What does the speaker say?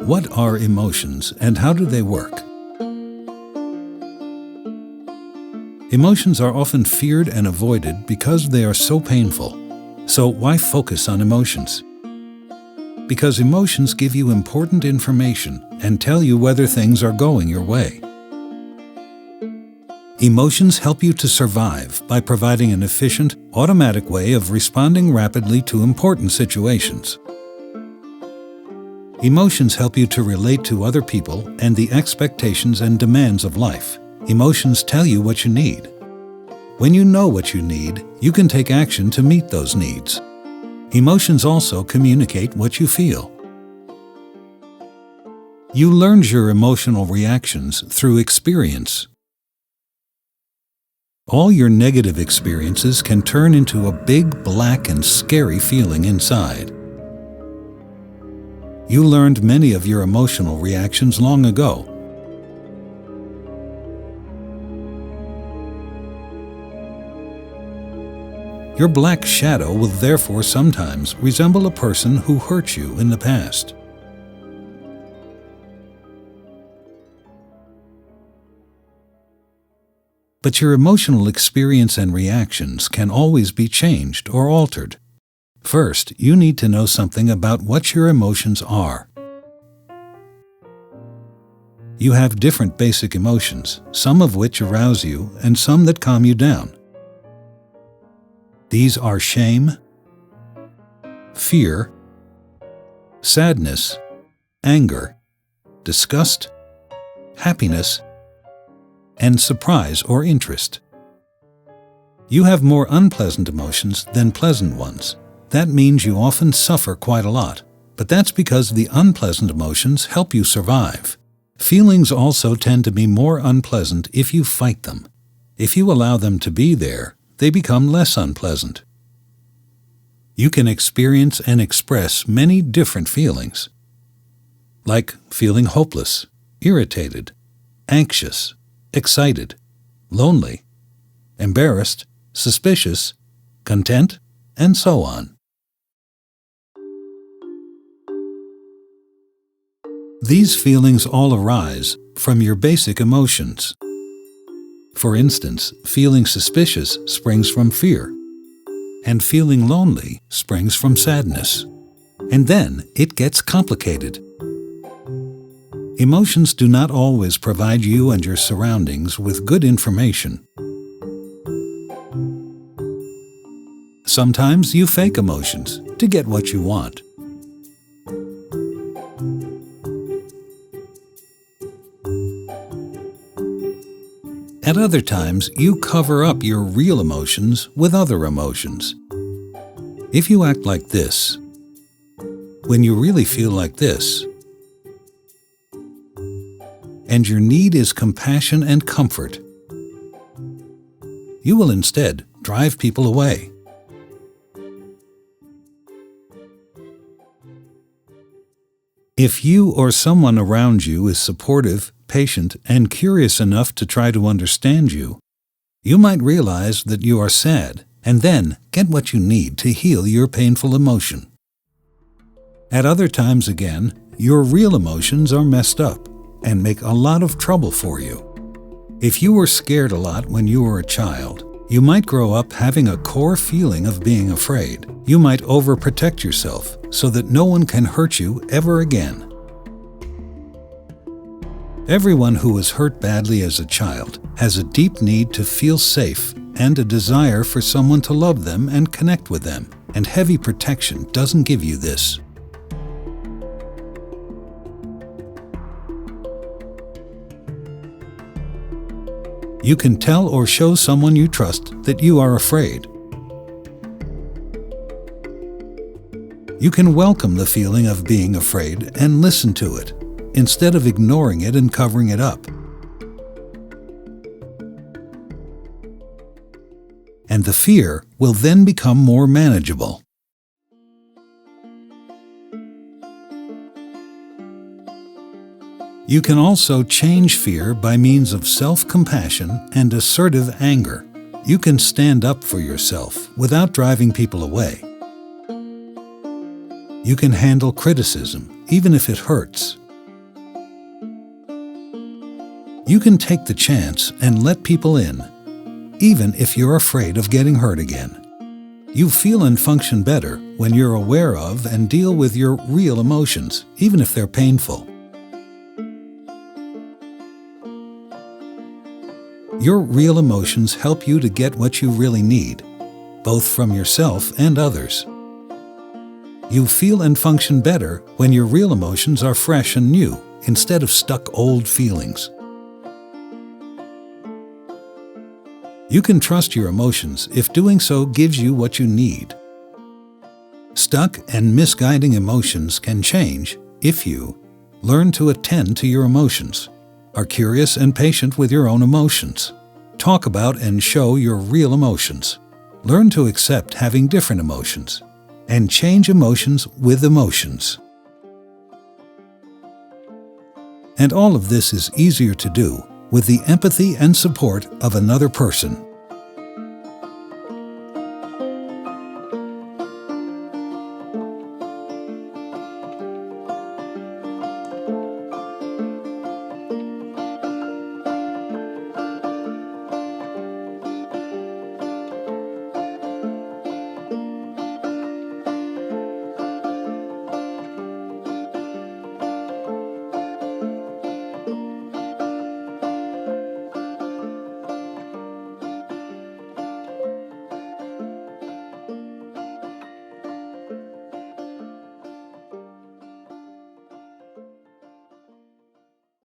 What are emotions and how do they work? Emotions are often feared and avoided because they are so painful. So why focus on emotions? Because emotions give you important information and tell you whether things are going your way. Emotions help you to survive by providing an efficient, automatic way of responding rapidly to important situations. Emotions help you to relate to other people and the expectations and demands of life. Emotions tell you what you need. When you know what you need, you can take action to meet those needs. Emotions also communicate what you feel. You learn your emotional reactions through experience. All your negative experiences can turn into a big, black, and scary feeling inside. You learned many of your emotional reactions long ago. Your black shadow will therefore sometimes resemble a person who hurt you in the past. But your emotional experience and reactions can always be changed or altered. First, you need to know something about what your emotions are. You have different basic emotions, some of which arouse you and some that calm you down. These are shame, fear, sadness, anger, disgust, happiness, and surprise or interest. You have more unpleasant emotions than pleasant ones. That means you often suffer quite a lot, but that's because the unpleasant emotions help you survive. Feelings also tend to be more unpleasant if you fight them. If you allow them to be there, they become less unpleasant. You can experience and express many different feelings, like feeling hopeless, irritated, anxious, excited, lonely, embarrassed, suspicious, content, and so on. These feelings all arise from your basic emotions. For instance, feeling suspicious springs from fear, and feeling lonely springs from sadness. And then it gets complicated. Emotions do not always provide you and your surroundings with good information. Sometimes you fake emotions to get what you want. At other times, you cover up your real emotions with other emotions. If you act like this, when you really feel like this, and your need is compassion and comfort, you will instead drive people away. If you or someone around you is supportive, patient, and curious enough to try to understand you, you might realize that you are sad and then get what you need to heal your painful emotion. At other times again, your real emotions are messed up and make a lot of trouble for you. If you were scared a lot when you were a child, you might grow up having a core feeling of being afraid. You might overprotect yourself so that no one can hurt you ever again. Everyone who was hurt badly as a child has a deep need to feel safe and a desire for someone to love them and connect with them, and heavy protection doesn't give you this. You can tell or show someone you trust that you are afraid. You can welcome the feeling of being afraid and listen to it, instead of ignoring it and covering it up. And the fear will then become more manageable. You can also change fear by means of self-compassion and assertive anger. You can stand up for yourself without driving people away. You can handle criticism, even if it hurts. You can take the chance and let people in, even if you're afraid of getting hurt again. You feel and function better when you're aware of and deal with your real emotions, even if they're painful. Your real emotions help you to get what you really need, both from yourself and others. You feel and function better when your real emotions are fresh and new, instead of stuck old feelings. You can trust your emotions if doing so gives you what you need. Stuck and misguiding emotions can change if you learn to attend to your emotions, are curious and patient with your own emotions, talk about and show your real emotions, learn to accept having different emotions, and change emotions with emotions. And all of this is easier to do with the empathy and support of another person.